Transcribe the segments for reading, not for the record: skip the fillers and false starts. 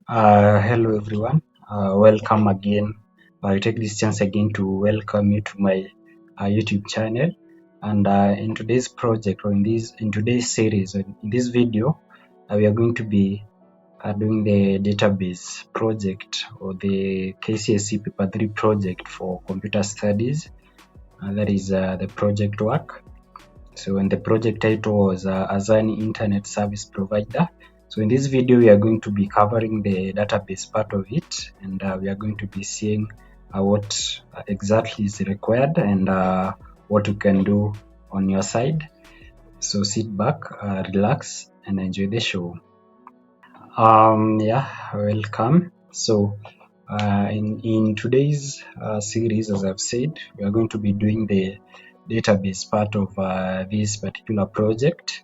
Hello everyone, welcome again. I take this chance again to welcome you to my YouTube channel. And in today's project, or in today's series, in this video, we are going to be doing the database project or the KCSE Paper 3 project for computer studies. That is the project work. So, and the project title was Azani Internet Service Provider. So in this video, we are going to be covering the database part of it, and we are going to be seeing what exactly is required and what you can do on your side. So sit back, relax, and enjoy the show. Yeah, welcome. So in today's series, as I've said, we are going to be doing the database part of this particular project,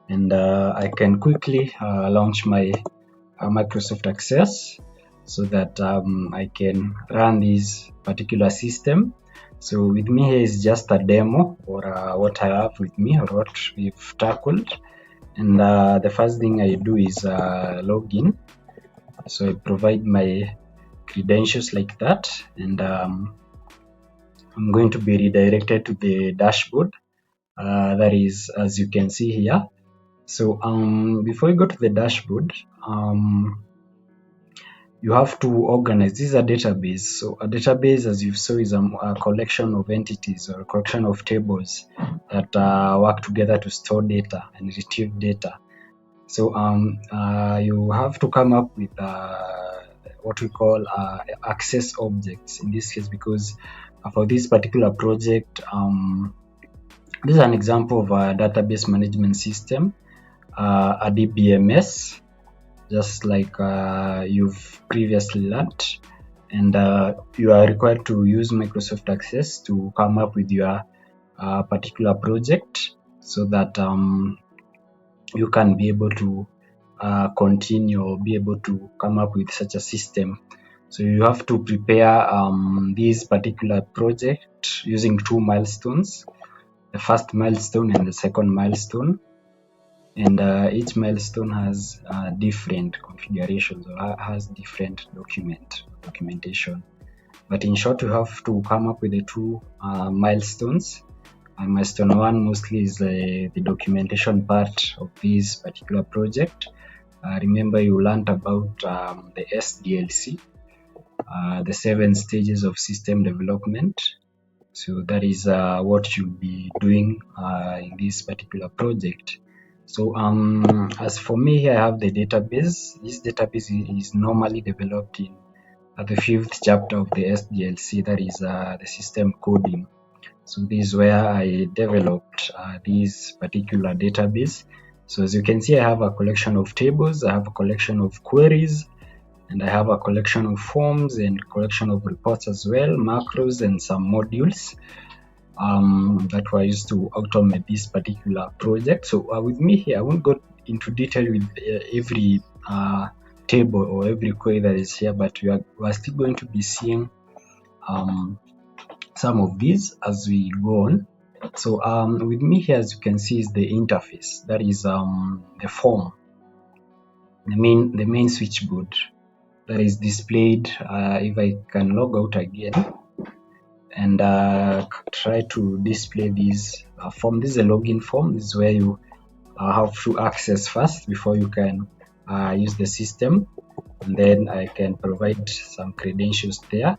and I can quickly launch my Microsoft Access so that I can run this particular system. So with me here is just a demo or what I have with me or what we've tackled. And the first thing I do is login. So I provide my credentials like that, and I'm going to be redirected to the dashboard. That is, as you can see here. So before you go to the dashboard, you have to organize. This is a database. So a database, as you saw, is a collection of entities or a collection of tables that work together to store data and retrieve data. So you have to come up with what we call access objects in this case, because for this particular project, this is an example of a database management system, a DBMS, just like you've previously learned, and you are required to use Microsoft Access to come up with your particular project so that you can be able to continue or be able to come up with such a system. So you have to prepare this particular project using two milestones, the first milestone and the second milestone. And each milestone has different configurations or has different documentation. But in short, you have to come up with the two milestones. Milestone one mostly is the documentation part of this particular project. Remember, you learned about the SDLC, the 7 stages of system development. So that is what you'll be doing in this particular project. So as for me here, I have the database. This database is normally developed in the 5th chapter of the SDLC, that is the system coding. So this is where I developed this particular database. So as you can see, I have a collection of tables, I have a collection of queries, and I have a collection of forms and collection of reports as well, macros and some modules that were used to automate this particular project. So with me here, I won't go into detail with every table or every query that is here, but we are still going to be seeing some of these as we go on. So with me here, as you can see, is the interface. That is the form, the main switchboard that is displayed. If I can log out again and try to display this form, this is a login form. This is where you have to access first before you can use the system, and then I can provide some credentials there,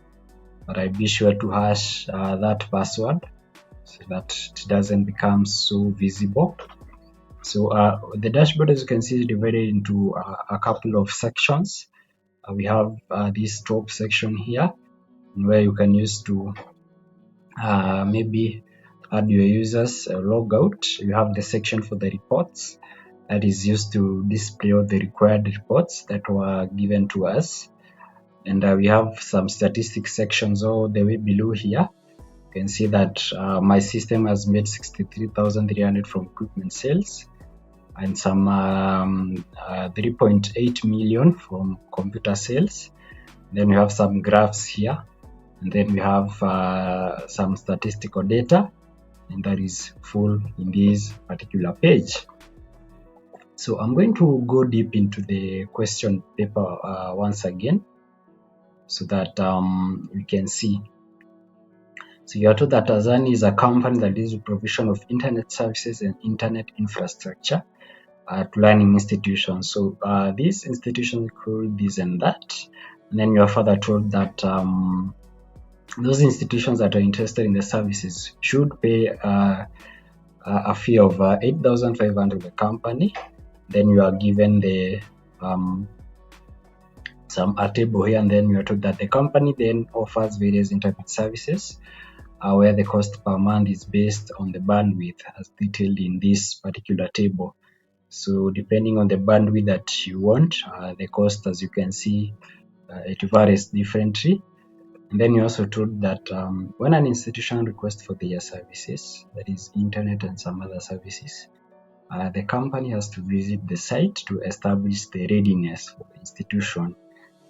but I be sure to hash that password so that it doesn't become so visible. So the dashboard, as you can see, is divided into a couple of sections. We have this top section here where you can use to maybe add your users log out. You have the section for the reports that is used to display all the required reports that were given to us. And we have some statistics sections all the way below here. You can see that my system has made 63,300 from equipment sales and some 3.8 million from computer sales. Then we have some graphs here, and then we have some statistical data, and that is full in this particular page. So I'm going to go deep into the question paper once again, so that we can see. So you are told that Azani is a company that is the provision of internet services and internet infrastructure to learning institutions. So these institutions include this and that. And then you are further told that those institutions that are interested in the services should pay a fee of 8,500 to the company. Then you are given the a table here, and then you are told that the company then offers various internet services where the cost per month is based on the bandwidth as detailed in this particular table. So depending on the bandwidth that you want, the cost, as you can see, it varies differently. And then you're also told that when an institution requests for their services, that is internet and some other services, the company has to visit the site to establish the readiness for the institution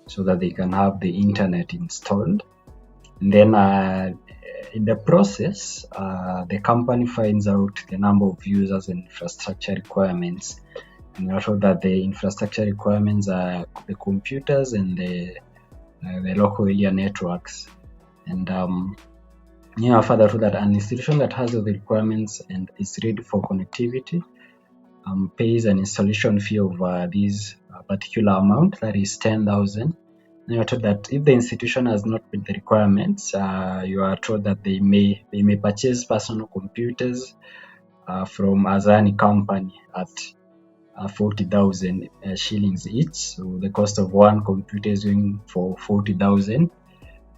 so that they can have the internet installed. And then in the process, the company finds out the number of users and infrastructure requirements. And you're told that the infrastructure requirements are the computers and the local area networks. And further to that, an institution that has all the requirements and is ready for connectivity pays an installation fee of this particular amount, that is 10,000. You are told that if the institution has not met the requirements, you are told that they may purchase personal computers from Azani company at 40,000 shillings each. So the cost of one computer is going for 40,000.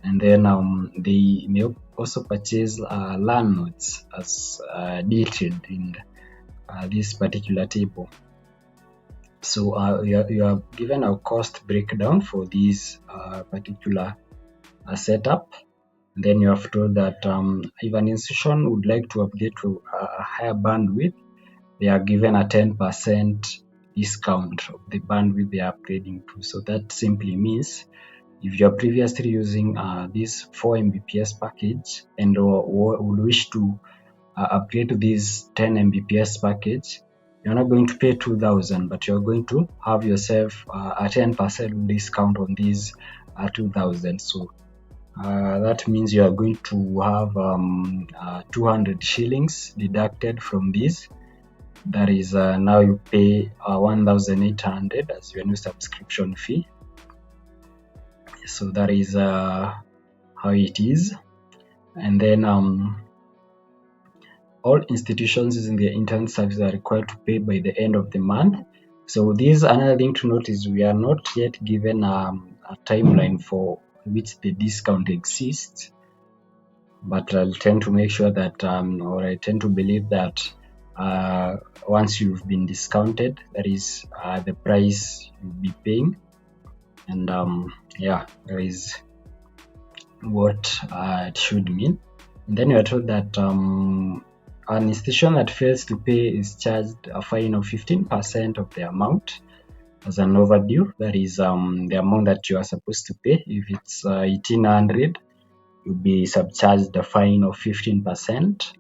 And then they may also purchase LAN nodes as detailed in this particular table. So you are given a cost breakdown for this particular setup. And then you have told that if an institution would like to upgrade to a higher bandwidth, they are given a 10% discount of the bandwidth they are upgrading to. So that simply means if you are previously using this 4 Mbps package and would wish to upgrade to this 10 Mbps package, you're not going to pay 2,000, but you're going to have yourself a 10% discount on these 2,000. So that means you are going to have 200 shillings deducted from this. That is now you pay 1,800 as your new subscription fee. So that is how it is. And then all institutions using their internet service are required to pay by the end of the month. So this another thing to note is we are not yet given a timeline for which the discount exists, but I'll tend to make sure that or I tend to believe that once you've been discounted, that is the price you'll be paying. And yeah, that is what it should mean. And then you are told that an institution that fails to pay is charged a fine of 15% of the amount as an overdue. That is the amount that you are supposed to pay. If it's 1,800, you'll be subcharged a fine of 15%.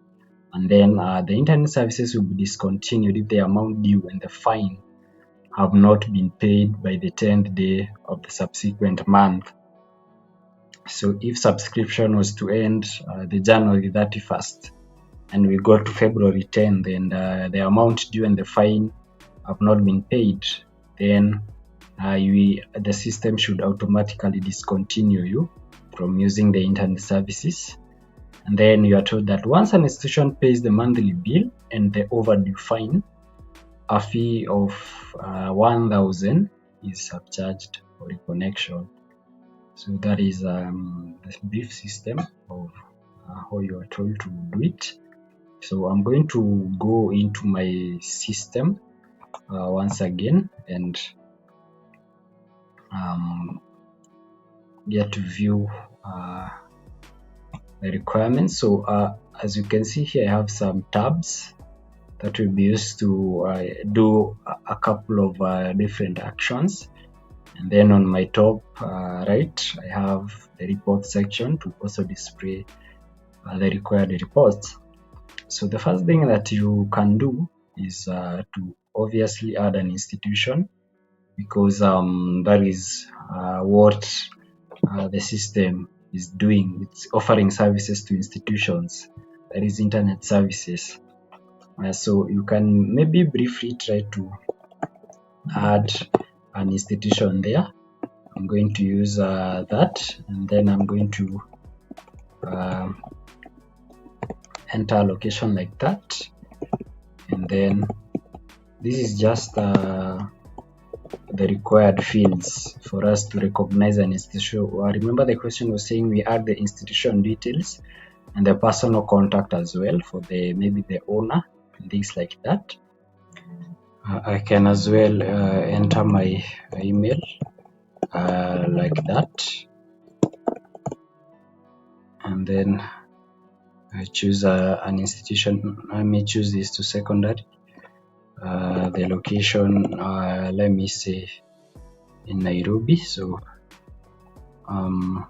And then the internet services will be discontinued if the amount due and the fine have not been paid by the 10th day of the subsequent month. So if subscription was to end the January 31st, and we go to February 10th, and the amount due and the fine have not been paid, then the system should automatically discontinue you from using the internet services. And then you are told that once an institution pays the monthly bill and the overdue fine, a fee of 1,000 is subcharged for reconnection. So that is the brief system of how you are told to do it. So I'm going to go into my system once again and get to view the requirements. So as you can see here, I have some tabs that will be used to do a couple of different actions. And then on my top right, I have the report section to also display the required reports. So the first thing that you can do is to obviously add an institution, because that is what the system is doing. It's offering services to institutions, that is internet services. So you can maybe briefly try to add an institution there. I'm going to use that, and then I'm going to enter a location like that, and then this is just the required fields for us to recognize an institution. Remember, the question was saying we add the institution details and the personal contact as well for the maybe the owner and things like that. I can as well enter my email like that, and then I choose an institution. I may choose this to secondary. The location, let me say in Nairobi, so I'll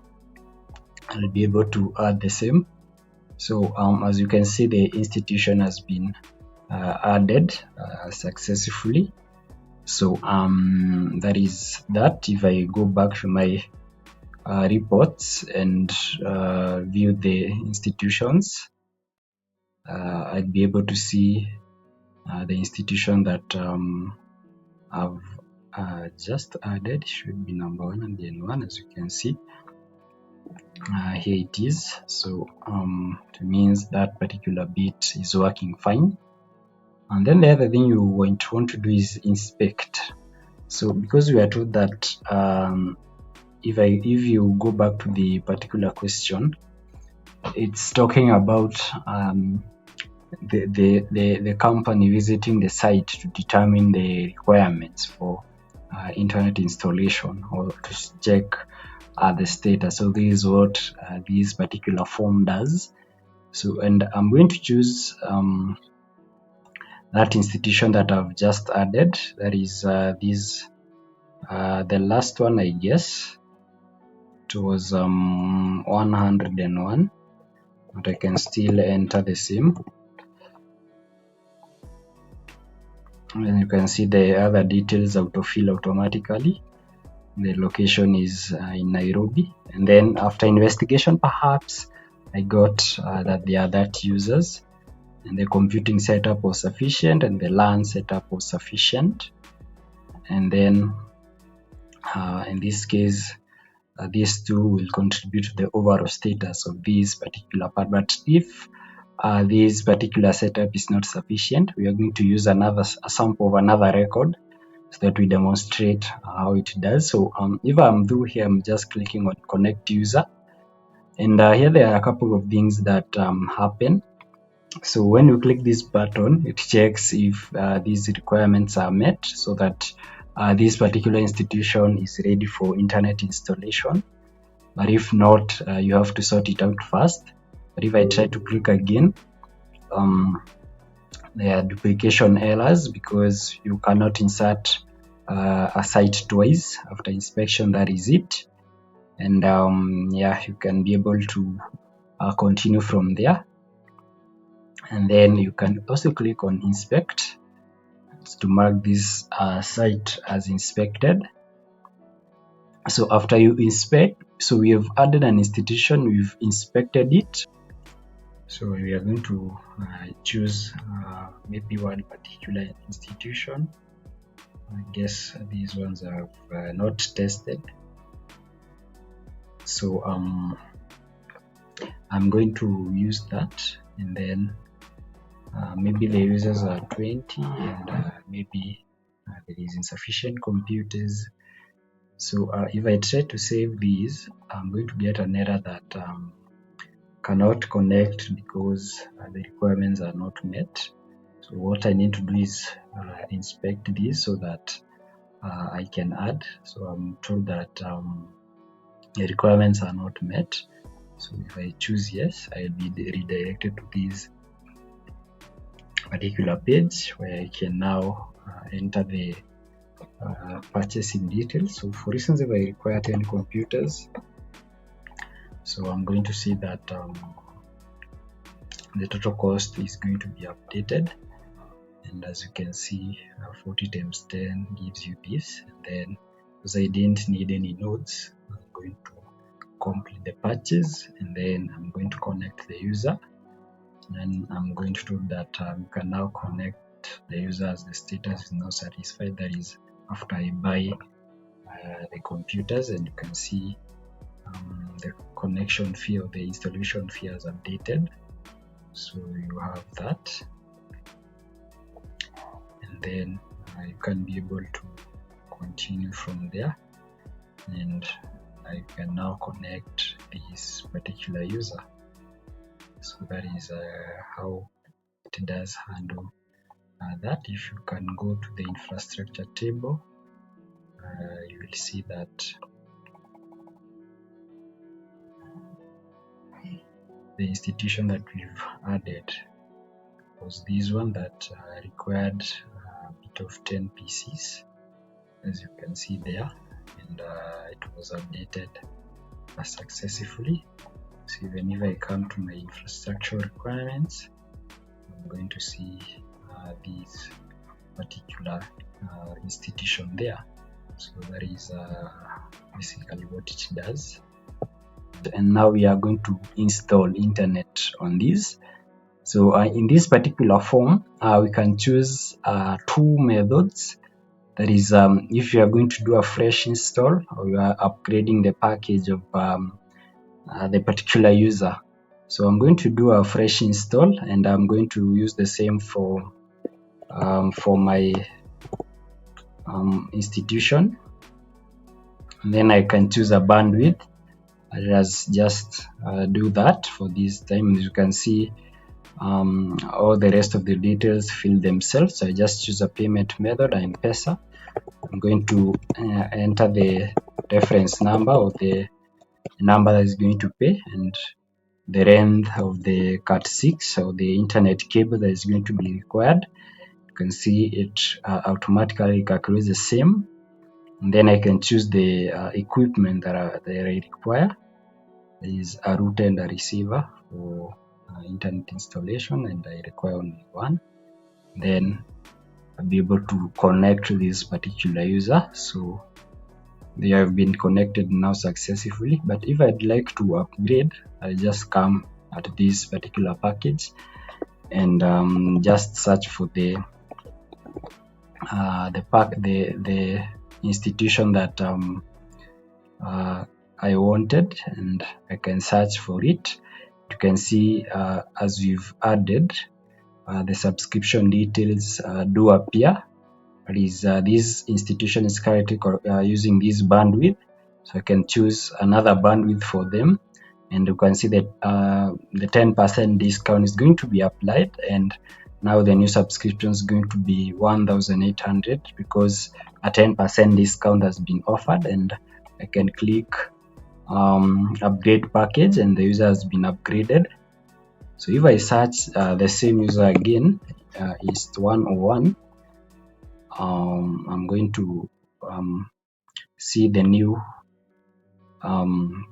be able to add the same. So as you can see, the institution has been added successfully. So that is that. If I go back to my reports and view the institutions, I'd be able to see the institution that I've just added. Should be number 1 and then 1, as you can see. Here it is. So it means that particular bit is working fine. And then the other thing you want to do is inspect. So because we are told that if you go back to the particular question, it's talking about the company visiting the site to determine the requirements for internet installation, or to check the status. So this is what this particular form does. So, and I'm going to choose that institution that I've just added. That is the last one, I guess. It was 101, but I can still enter the same. And you can see the other details autofill automatically. The location is in Nairobi, and then after investigation, perhaps I got that there are that users, and the computing setup was sufficient, and the LAN setup was sufficient, and then in this case these two will contribute to the overall status of this particular part. But if this particular setup is not sufficient, we are going to use a sample of another record so that we demonstrate how it does. So if I'm through here, I'm just clicking on connect user, and here there are a couple of things that happen. So when you click this button, it checks if these requirements are met, so that this particular institution is ready for internet installation. But if not, you have to sort it out first. But if I try to click again, there are duplication errors because you cannot insert a site twice. After inspection, that is it. And yeah, you can be able to continue from there. And then you can also click on inspect to mark this site as inspected. So after you inspect, so we have added an institution, we've inspected it. So we are going to choose maybe one particular institution. I guess these ones are not tested. So I'm going to use that, and then maybe the users are 20, and maybe there is insufficient computers. So if I try to save these, I'm going to get an error that cannot connect because the requirements are not met. So what I need to do is inspect this so that I can add. So I'm told that the requirements are not met. So if I choose yes, I'll be redirected to this particular page where I can now enter the purchasing details. So for instance, if I require 10 computers, so I'm going to see that the total cost is going to be updated, and as you can see, 40 times 10 gives you this. And then, because I didn't need any nodes, I'm going to complete the purchase, and then I'm going to connect the user, and I'm going to do that you can now connect the user as the status is now satisfied. That is after I buy the computers, and you can see the connection fee or the installation fee has updated. So you have that, and then you can be able to continue from there, and I can now connect this particular user. So that is how it does handle that. If you can go to the infrastructure table, you will see that the institution that we've added was this one that required a bit of 10 PCs, as you can see there, and it was updated successfully. So even if I come to my infrastructure requirements, I'm going to see this particular institution there. So that is basically what it does. And now we are going to install internet on this. So in this particular form, we can choose two methods. That is, if you are going to do a fresh install, or you are upgrading the package of the particular user. So I'm going to do a fresh install, and I'm going to use the same for my institution. And then I can choose a bandwidth. Just do that for this time. As you can see, all the rest of the details fill themselves. So I just choose a payment method, M-Pesa. I'm going to enter the reference number, or the number that is going to pay, and the length of the Cat6 or the internet cable that is going to be required. You can see it automatically calculates the same. And then I can choose the equipment that I require. There is a router and a receiver for internet installation, and I require only one. Then I'll be able to connect to this particular user. So they have been connected now successfully. But if I'd like to upgrade, I'll just come at this particular package and just search for the institution that I wanted, and I can search for it. You can see as we've added, the subscription details do appear. That is, this institution is currently using this bandwidth, so I can choose another bandwidth for them, and you can see that the 10% discount is going to be applied, and now the new subscription is going to be 1,800 because a 10% discount has been offered. And I can click upgrade package, and the user has been upgraded. So if I search the same user again, is 101, I'm going to see the new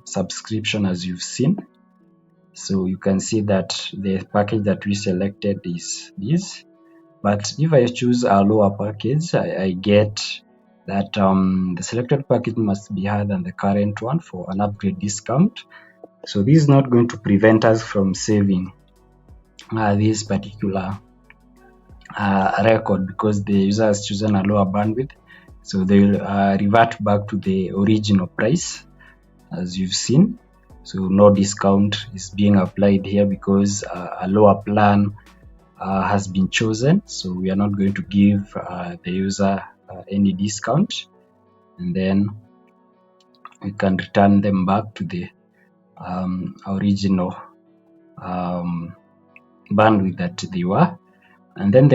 subscription as you've seen. So you can see that the package that we selected is this. But if I choose a lower package, I get that the selected package must be higher than the current one for an upgrade discount. So this is not going to prevent us from saving this particular record, because the user has chosen a lower bandwidth. So they'll revert back to the original price as you've seen. So no discount is being applied here because a lower plan has been chosen. So we are not going to give the user any discount, and then we can return them back to the original bandwidth that they were. And then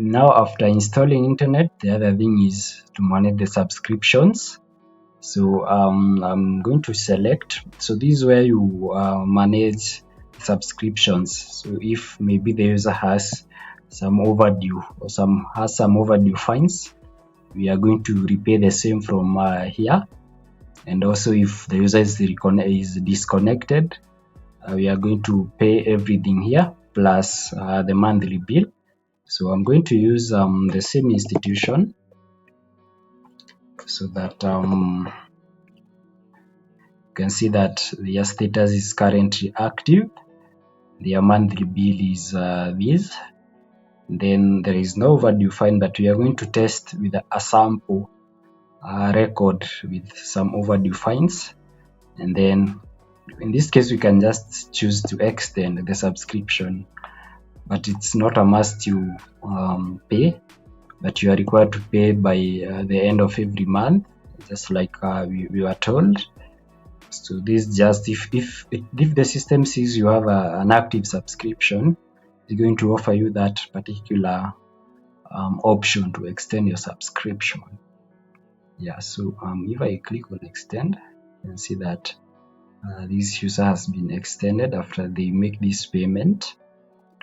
now after installing internet, the other thing is to manage the subscriptions. So I'm going to select. So this is where you manage subscriptions. So if maybe the user has some overdue, or has some overdue fines, we are going to repay the same from here. And also if the user is disconnected, we are going to pay everything here plus the monthly bill. So I'm going to use the same institution so that you can see that their status is currently active. Their monthly bill is this. Then there is no overdue fine, but we are going to test with a sample record with some overdue fines. And then in this case, we can just choose to extend the subscription, but it's not a must you pay, but you are required to pay by the end of every month, just like we were told. So this just if the system sees you have an active subscription, it's going to offer you that particular option to extend your subscription. Yeah, so if I click on extend, you can see that this user has been extended after they make this payment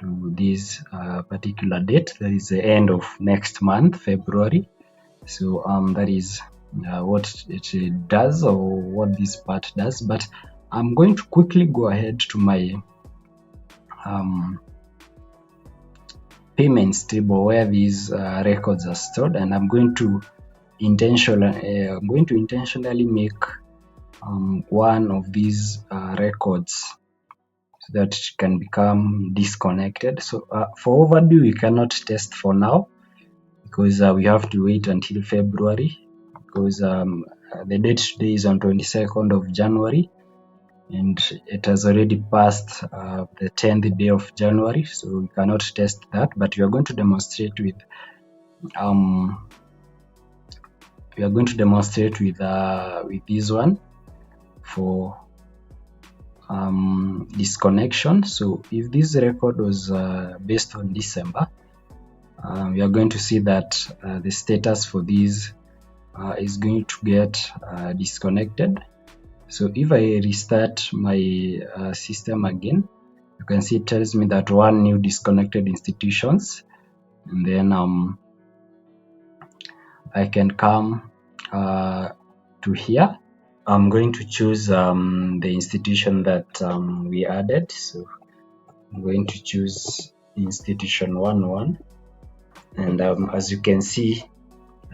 to this particular date. That is the end of next month, February. So that is what it does, or what this part does. But I'm going to quickly go ahead to my payments table where these records are stored, and I'm going to intentionally make one of these records so that it can become disconnected. So for overdue, we cannot test for now because we have to wait until February, because the date today is on 22nd of January and it has already passed the 10th day of January, so we cannot test that. But we are going to demonstrate with this one for disconnection. So if this record was based on December, we are going to see that the status for this is going to get disconnected. So if I restart my system again, you can see it tells me that one new disconnected institutions, and then I can come to here. I'm going to choose the institution that we added. So I'm going to choose institution 11, and as you can see,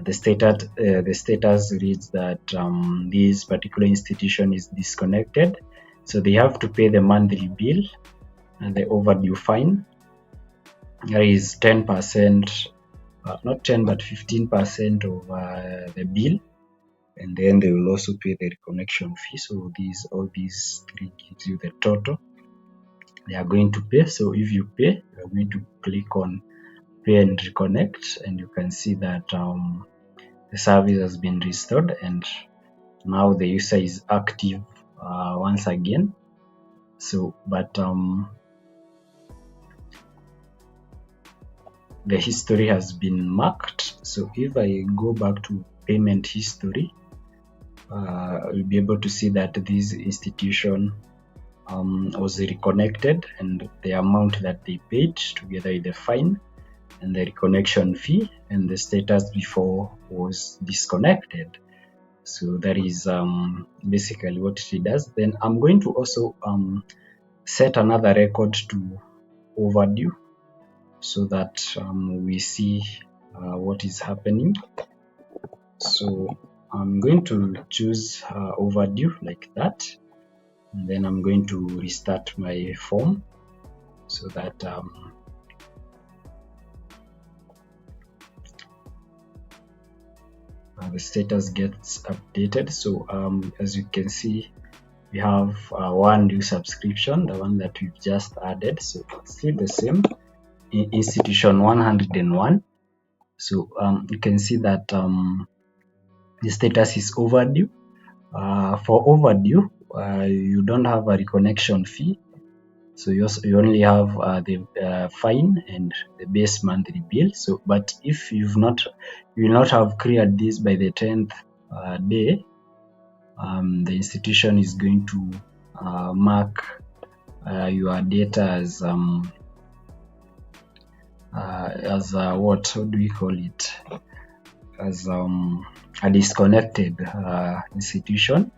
the status reads that this particular institution is disconnected, so they have to pay the monthly bill and the overdue fine. There is 10%, not 10 but 15% of the bill, and then they will also pay the reconnection fee. So all these three gives you the total they are going to pay. So if you pay, you are going to click on pay and reconnect, and you can see that the service has been restored, and now the user is active once again. So but the history has been marked. So if I go back to payment history, we'll be able to see that this institution was reconnected, and the amount that they paid together with the fine and the reconnection fee, and the status before was disconnected. So that is basically what it does. Then I'm going to also set another record to overdue so that we see what is happening. So I'm going to choose overdue like that, and then I'm going to restart my form so that the status gets updated. So as you can see, we have one new subscription, the one that we've just added. So it's still the same, institution 101. So you can see that the status is overdue. For overdue, you don't have a reconnection fee, so you only have the fine and the base monthly bill. So but if you will not have cleared this by the 10th day, the institution is going to mark your data as what do we call it, as a disconnected institution.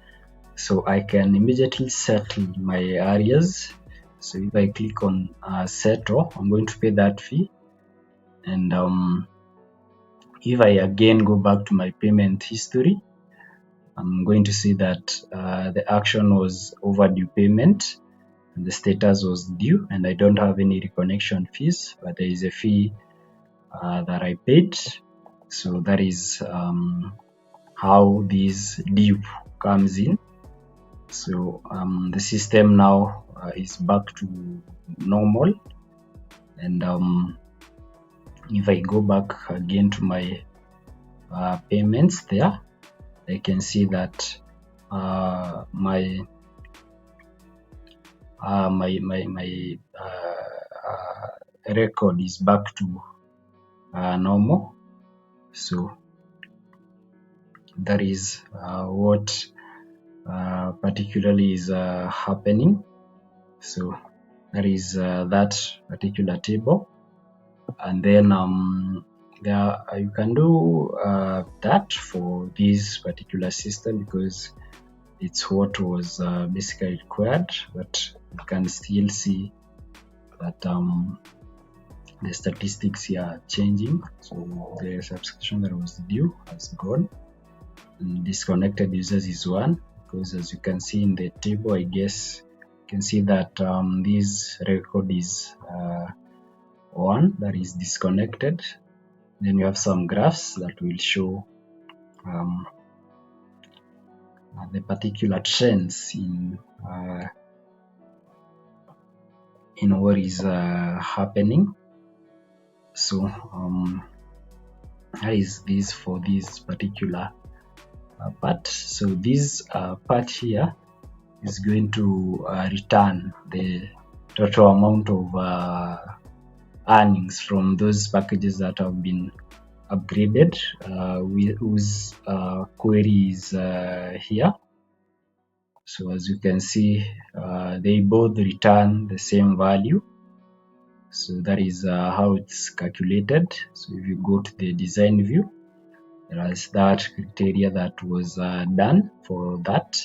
So I can immediately settle my areas. So if I click on settle, I'm going to pay that fee, And if I again go back to my payment history, I'm going to see that the action was overdue payment and the status was due, and I don't have any reconnection fees, but there is a fee that I paid. So that is how this due comes in. So the system now is back to normal, and if I go back again to my payments there, I can see that my record is back to normal. So that is what particularly is happening. So that is that particular table, and then there you can do that for this particular system because it's what was basically required, but you can still see that the statistics here are changing. So the subscription that was due has gone, and disconnected users is 1, because as you can see in the table, I guess you can see that this record is 1 that is disconnected. Then you have some graphs that will show the particular trends in what is happening. So that is this for this particular part. So this part here is going to return the total amount of earnings from those packages that have been upgraded, whose query is here. So as you can see, they both return the same value. So that is how it's calculated. So if you go to the design view, there is that criteria that was done for that.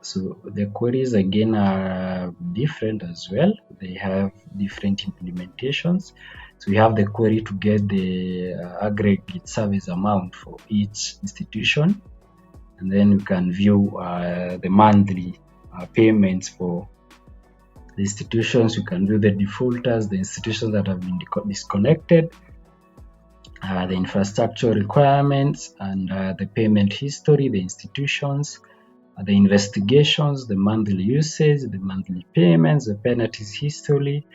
So the queries again are different as well. They have different implementations. So we have the query to get the aggregate service amount for each institution, and then you can view the monthly payments for the institutions. You can view the defaulters, the institutions that have been disconnected, the infrastructure requirements, and the payment history, the institutions, the investigations, the monthly usage, the monthly payments, the penalties history,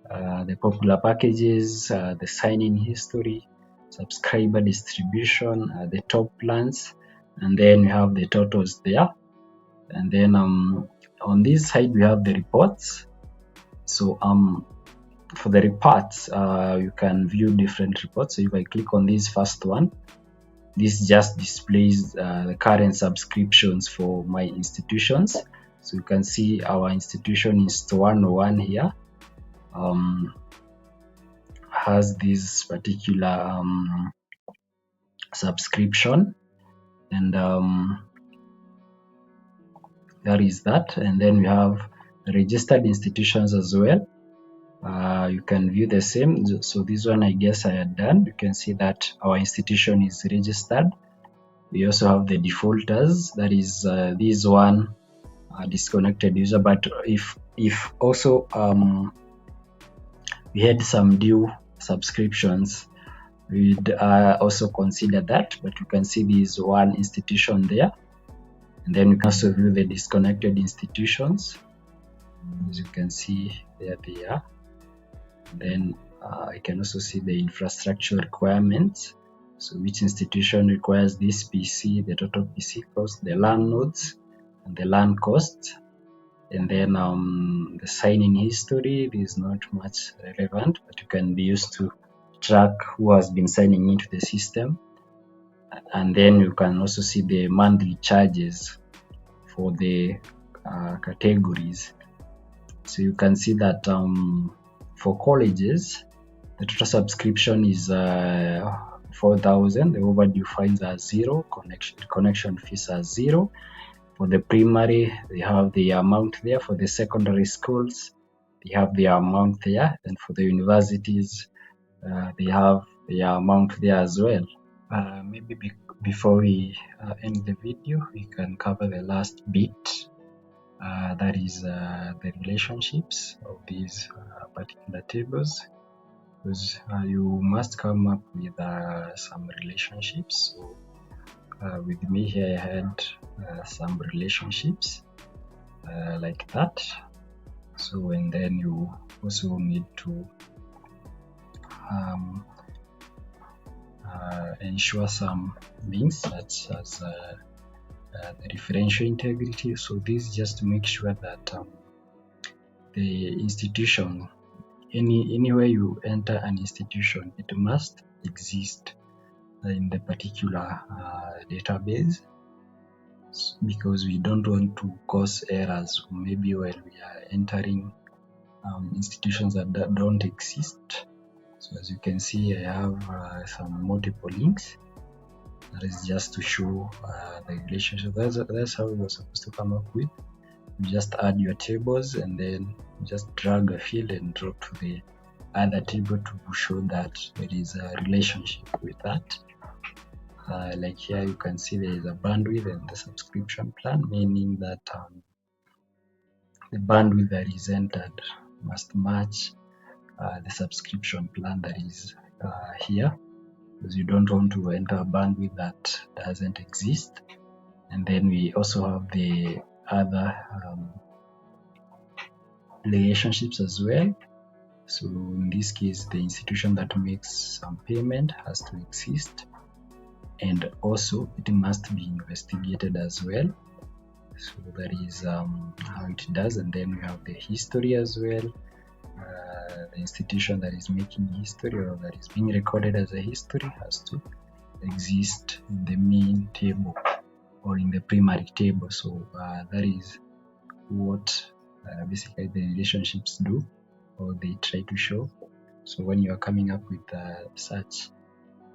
the popular packages, the sign-in history, subscriber distribution, the top plans, and then we have the totals there. And then on this side we have the reports. So for the reports, you can view different reports. So if I click on this first one, this just displays the current subscriptions for my institutions. So you can see our institution Inst 101 here has this particular subscription, and that is that. And then we have registered institutions as well. You can view the same. So this one I guess I had done. You can see that our institution is registered. We also have the defaulters, that is this one disconnected user. But if also we had some due subscriptions, we'd also consider that. But you can see this one institution there, and then we can also view the disconnected institutions. As you can see, there they are. Then I can also see the infrastructure requirements. So which institution requires this PC, the total PC cost, the LAN nodes, and the LAN cost. And then the sign-in history is not much relevant, but you can be used to track who has been signing into the system. And then you can also see the monthly charges for the categories. So you can see that for colleges, the total subscription is 4,000. The overdue fines are 0. Connection fees are 0. For the primary, they have the amount there. For the secondary schools, they have their amount there, and for the universities, they have their amount there as well. Maybe before we end the video, we can cover the last bit, that is the relationships of these particular tables, because you must come up with some relationships. So with me here, I had some relationships like that. So, and then you also need to ensure some things such as the differential integrity. So this just to make sure that the institution, anywhere you enter an institution, it must exist in the particular database, because we don't want to cause errors maybe while we are entering institutions that don't exist. So as you can see, I have some multiple links. That is just to show the relationship. That's how we're supposed to come up with. You just add your tables and then just drag a field and drop to the other table to show that there is a relationship with that. Like here you can see there is a bandwidth and the subscription plan, meaning that the bandwidth that is entered must match the subscription plan that is here, because you don't want to enter a bandwidth that doesn't exist. And then we also have the other relationships as well. So in this case, the institution that makes some payment has to exist, and also it must be investigated as well. So that is how it does. And then we have the history as well. The institution that is making history or that is being recorded as a history has to exist in the main table or in the primary table. So that is what basically the relationships do, or they try to show. So when you are coming up with such,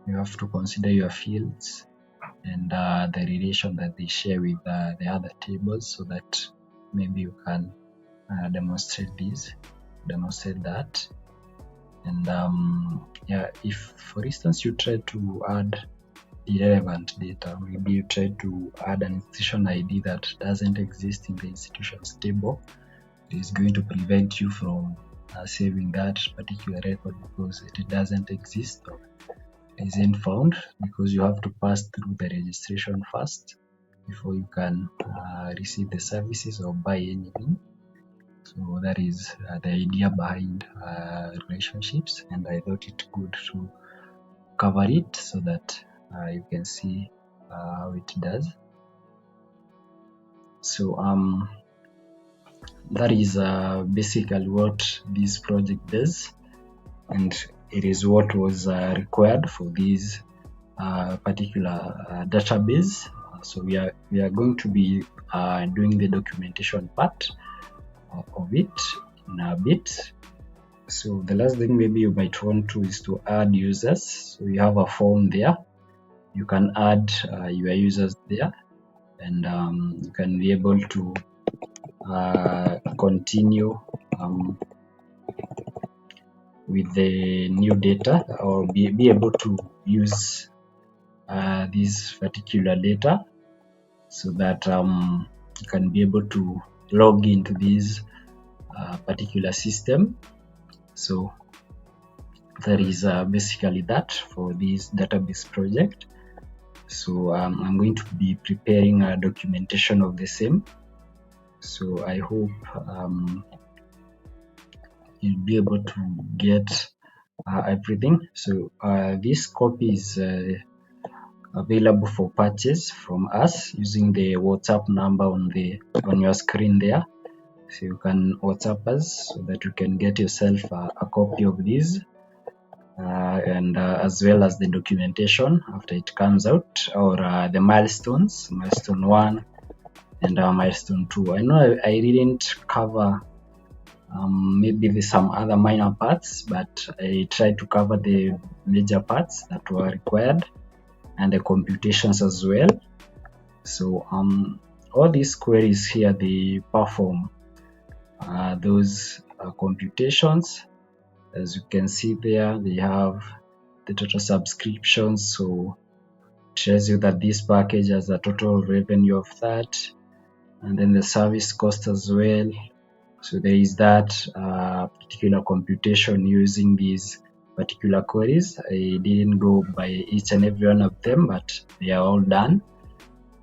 you have to consider your fields and the relation that they share with the other tables, so that maybe you can demonstrate that. And yeah, if for instance you try to add irrelevant data, maybe you try to add an institution ID that doesn't exist in the institution's table, it is going to prevent you from saving that particular record, because it doesn't exist or isn't found, because you have to pass through the registration first before you can receive the services or buy anything. So that is the idea behind relationships, and I thought it good to cover it so that you can see how it does. So that is basically what this project does, and it is what was required for this particular database. So we are going to be doing the documentation part of it in a bit. So the last thing maybe you might want to is to add users. So you have a form there, you can add your users there, and you can be able to continue with the new data, or be able to use this particular data, so that you can be able to log into this particular system. So that is basically that for this database project. So I'm going to be preparing a documentation of the same. So I hope you'll be able to get everything. So this copy is available for purchase from us using the WhatsApp number on your screen there. So you can WhatsApp us so that you can get yourself a copy of this, and as well as the documentation after it comes out, or the milestones, milestone 1 and milestone 2. I know I didn't cover maybe there's some other minor parts, but I tried to cover the major parts that were required, and the computations as well. So all these queries here, they perform those computations. As you can see there, they have the total subscriptions. So it shows you that this package has a total revenue of that, and then the service cost as well. So there is that particular computation using these particular queries. I didn't go by each and every one of them, but they are all done.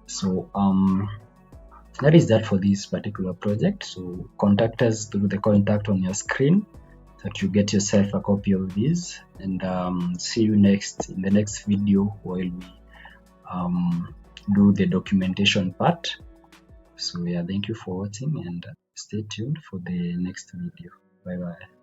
So that is that for this particular project. So contact us through the contact on your screen so that you get yourself a copy of this, and see you next in the next video while we do the documentation part. So yeah, thank you for watching, and stay tuned for the next video. Bye bye.